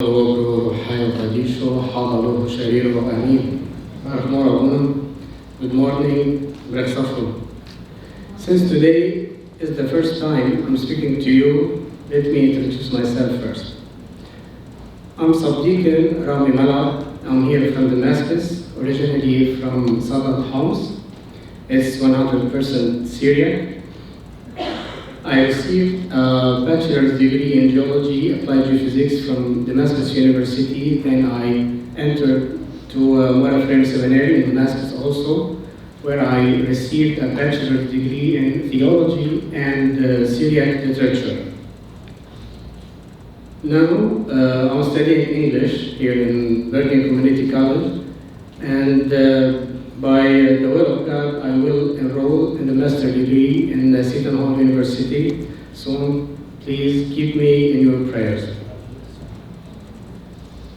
Good morning, Brexafo. Since today is the first time I'm speaking to you, let me introduce myself first. I'm Shamosho Rami Malaab. I'm here from Damascus, originally from southern Homs. It's 100% Syrian. I received a bachelor's degree in geology, applied geophysics from Damascus University. Then I entered to Avram Seminary in Damascus also, where I received a bachelor's degree in theology and Syriac literature. Now I'm studying English here in Bergen Community College, and by the will of God, I will enroll in the master's degree in Seton Hall University soon. Please keep me in your prayers.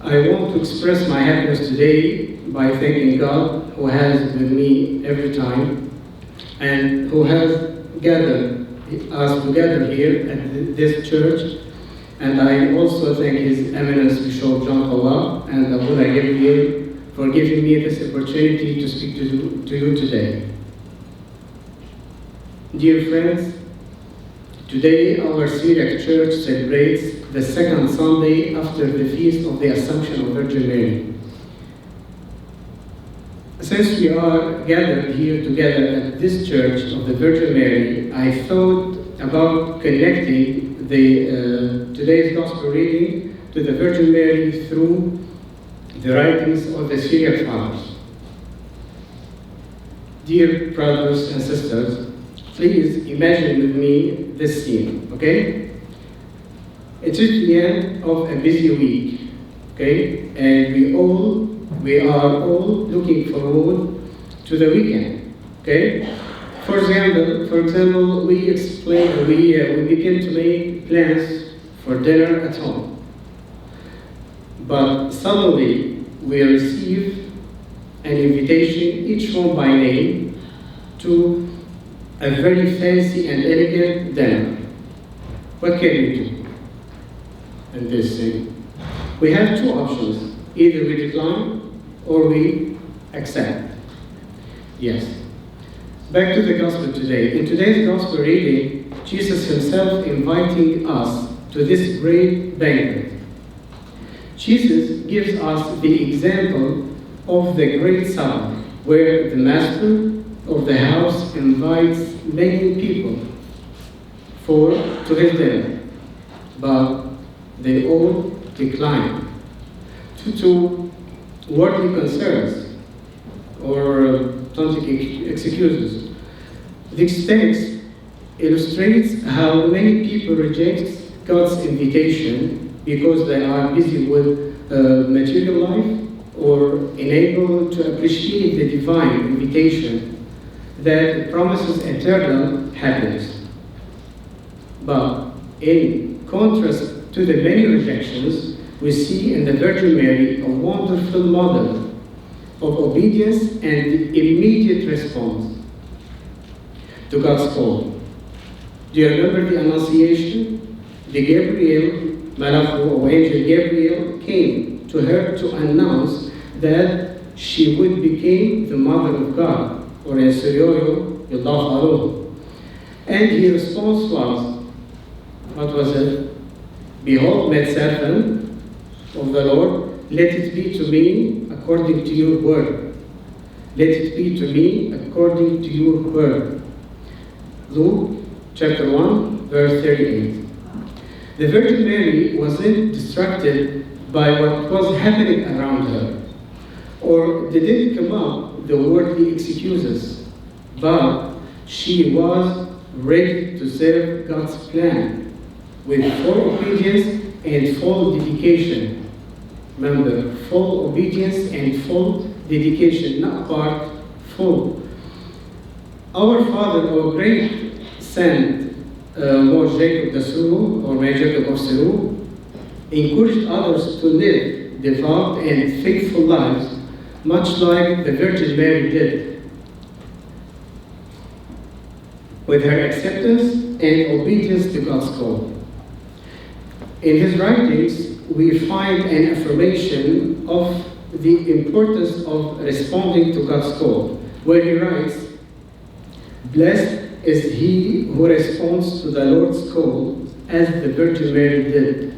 I want to express my happiness today by thanking God, who has with me every time and who has gathered us together here at this church. And I also thank His Eminence Bishop John Allah and Abuna Gabriel for giving me this opportunity to speak to you today. Dear friends, today our Syriac Church celebrates the second Sunday after the Feast of the Assumption of Virgin Mary. Since we are gathered here together at this Church of the Virgin Mary, I thought about connecting today's Gospel reading to the Virgin Mary through the writings of the Syriac Fathers. Dear brothers and sisters, please imagine with me this scene, okay? It is the end of a busy week, okay? And we are all looking forward to the weekend, okay? For example, we begin to make plans for dinner at home. But suddenly, we receive an invitation, each one by name, to a very fancy and elegant dinner. What can we do in this thing? We have two options. Either we decline or we accept. Yes. Back to the gospel today. In today's gospel reading, Jesus himself inviting us to this great banquet. Jesus gives us the example of the great supper, where the master of the house invites many people to his dinner, but they all decline due to worldly concerns or excuses. This text illustrates how many people reject God's invitation because they are busy with material life or unable to appreciate the divine invitation that promises eternal happiness. But in contrast to the many rejections, we see in the Virgin Mary a wonderful model of obedience and immediate response to God's call. Do you remember the Annunciation? The angel Gabriel came to her to announce that she would become the mother of God, or in Syriac, Yallah. And his response was, what was it? Behold, maidservant of the Lord, let it be to me according to your word. Let it be to me according to your word. Luke chapter 1, verse 38. The Virgin Mary wasn't distracted by what was happening around her, or didn't come up with the worldly excuses, but she was ready to serve God's plan with full obedience and full dedication. Remember, full obedience and full dedication, not part, full. Our Father, our great saint, Lord Jacob the Suru, or May Jacob of Suru, encouraged others to live devout and faithful lives, much like the Virgin Mary did. With her acceptance and obedience to God's call. In his writings, we find an affirmation of the importance of responding to God's call, where he writes, "Blessed is he who responds to the Lord's call as the Virgin Mary did.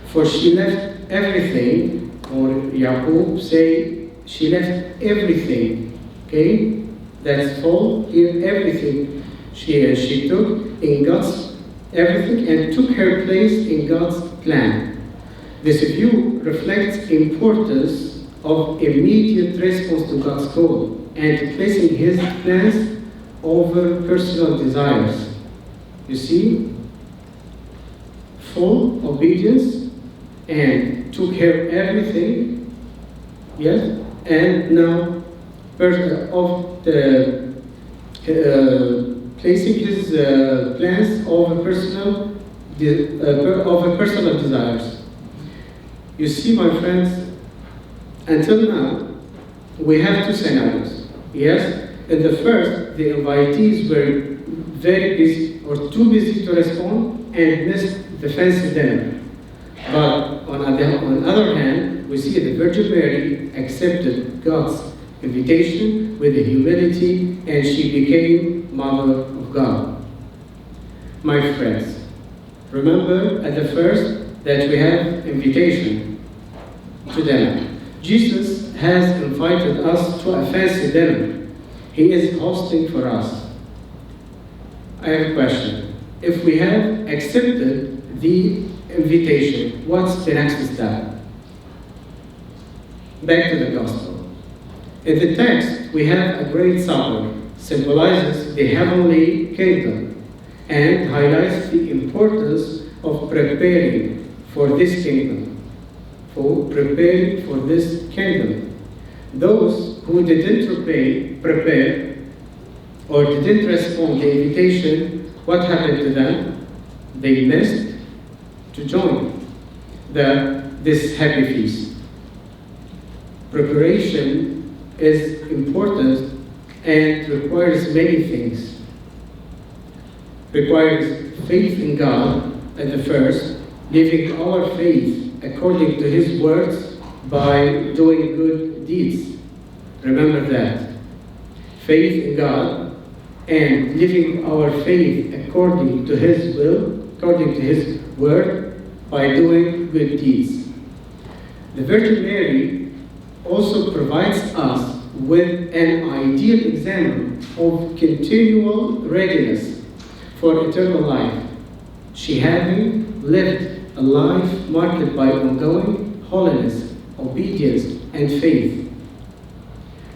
For she left everything," or Yaqub say, she left everything, okay? That's full here, everything. She took in God's everything and took her place in God's plan. This view reflects importance of immediate response to God's call and placing his plans over personal desires. You see? Full obedience and took care of everything, yes, and now placing his plans over personal desires. You see, my friends, until now, we have two scenarios. Yes, in the first, the invitees were very busy or too busy to respond and missed the fancy dinner. But on the other hand, we see the Virgin Mary accepted God's invitation with humility, and she became Mother of God. My friends, remember at the first that we have invitation to dinner. Jesus has invited us to a fancy dinner. He is hosting for us. I have a question. If we have accepted the invitation, what's the next step? Back to the gospel. In the text, we have a great supper, symbolizes the heavenly kingdom, and highlights the importance of preparing for this kingdom. Preparing for this kingdom. Those who didn't prepare or didn't respond to the invitation, what happened to them? They missed to join this happy feast. Preparation is important and requires many things. Requires faith in God at the first, living our faith according to his words by doing good deeds. Remember that. Faith in God and living our faith according to his will, according to his word, by doing good deeds. The Virgin Mary also provides us with an ideal example of continual readiness for eternal life. She having lived a life marked by ongoing holiness, obedience, and faith.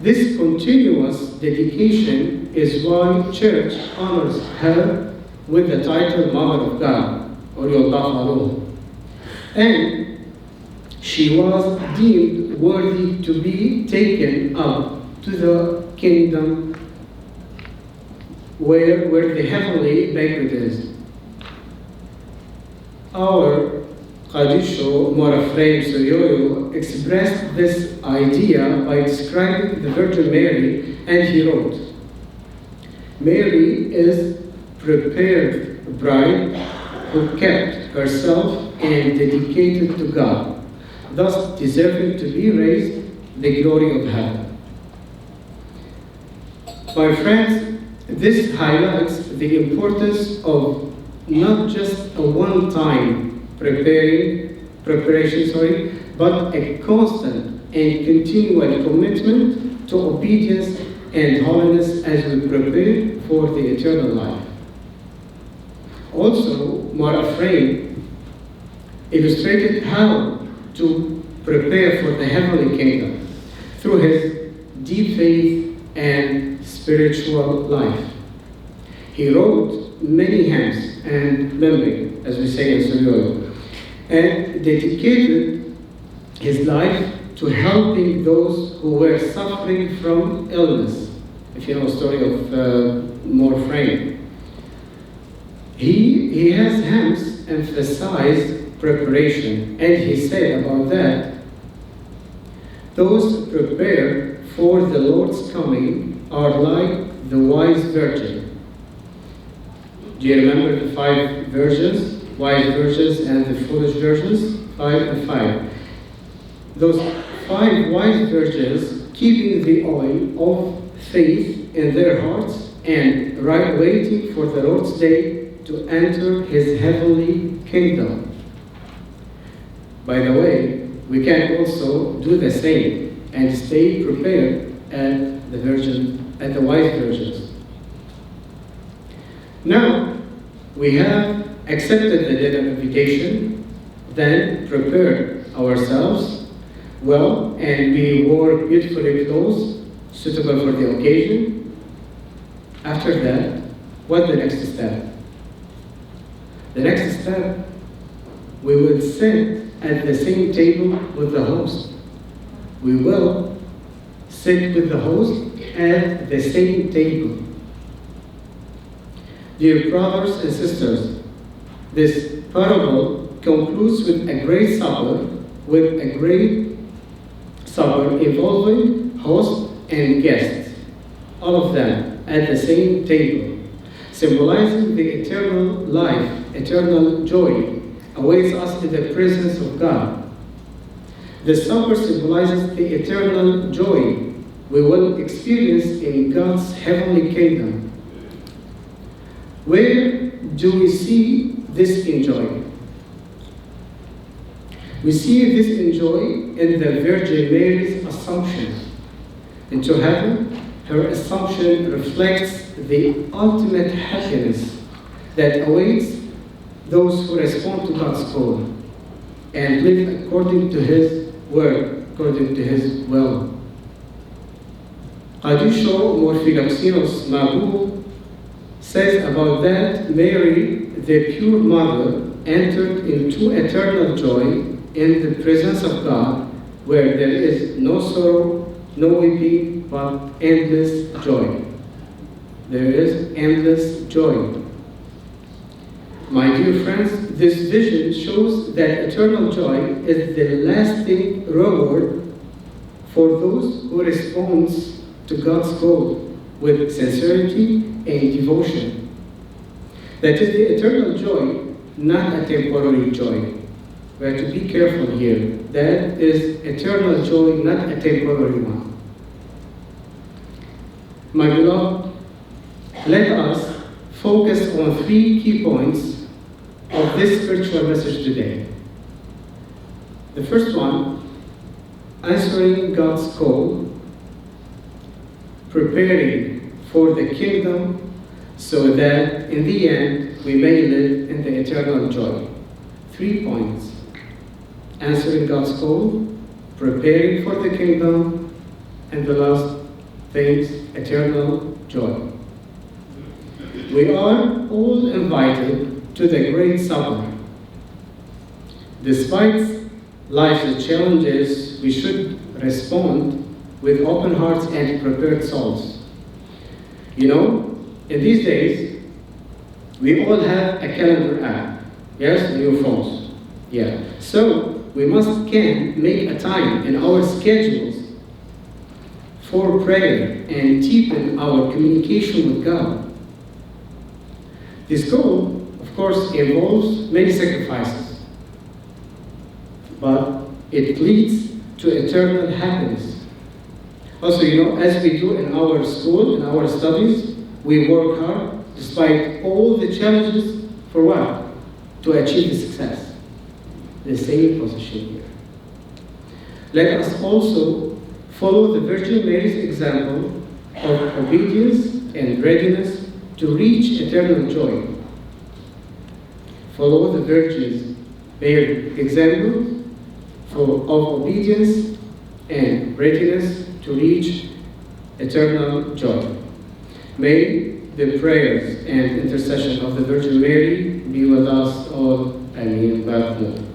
This continuous dedication is why Church honors her with the title Mother of God, or Yolda. And she was deemed worthy to be taken up to the kingdom where the heavenly banquet is. Our Qadisho Morafrem Soyoyo expressed this idea by describing the Virgin Mary, and he wrote, "Mary is prepared bride who kept herself and dedicated to God, thus deserving to be raised the glory of heaven." My friends, this highlights the importance of not just a one-time preparation, but a constant and continual commitment to obedience and holiness as we prepare for the eternal life. Also, Morafrem illustrated how to prepare for the heavenly kingdom through his deep faith and spiritual life. He wrote many hymns and memory, as we say in Suryol, and dedicated his life to helping those who were suffering from illness. If you know the story of Morafrem. He has hymns emphasize preparation, and he said about that, "Those prepared for the Lord's coming are like the wise virgin." Do you remember the 5 virgins, wise virgins and the foolish virgins? 5 and 5. Those 5 wise virgins keeping the oil of faith in their hearts and waiting for the Lord's day to enter his heavenly kingdom. By the way, we can also do the same and stay prepared at the wise virgins. Now, we have accepted the dinner invitation, then prepared ourselves well, and we wore beautifully clothes suitable for the occasion. After that, what's the next step? The next step, we will sit at the same table with the host. We will sit with the host at the same table. Dear brothers and sisters, this parable concludes with a great supper involving host and guests, all of them at the same table, symbolizing the eternal life, eternal joy awaits us in the presence of God. The supper symbolizes the eternal joy we will experience in God's heavenly kingdom. Where do we see this in joy? We see this in joy in the Virgin Mary's assumption into heaven. Her assumption reflects the ultimate happiness that awaits those who respond to God's call and live according to his word, according to his will. Shamosho Rami Malaab says about that, Mary, the pure mother, entered into eternal joy in the presence of God, where there is no sorrow, no weeping, but endless joy. There is endless joy. My dear friends, this vision shows that eternal joy is the lasting reward for those who respond to God's call with sincerity and devotion. That is the eternal joy, not a temporary joy. We have to be careful here. That is eternal joy, not a temporary one. My beloved, let us focus on 3 key points of this spiritual message today. The first one, answering God's call, preparing for the kingdom so that in the end we may live in the eternal joy. 3 points. Answering God's call, preparing for the kingdom, and the last things, eternal joy. We are all invited to the great supper. Despite life's challenges, we should respond with open hearts and prepared souls. You know, in these days, we all have a calendar app. Yes, in your phones. Yeah. So we can make a time in our schedules for prayer and deepen our communication with God. This goal, of course, involves many sacrifices, but it leads to eternal happiness. Also, you know, as we do in our school, in our studies, we work hard despite all the challenges for what? To achieve the success. The same position here. Let us also follow the Virgin Mary's example of obedience and readiness to reach eternal joy. Follow the Virgin Mary's example of obedience and readiness to reach eternal joy. May the prayers and intercession of the Virgin Mary be with us all. Amen.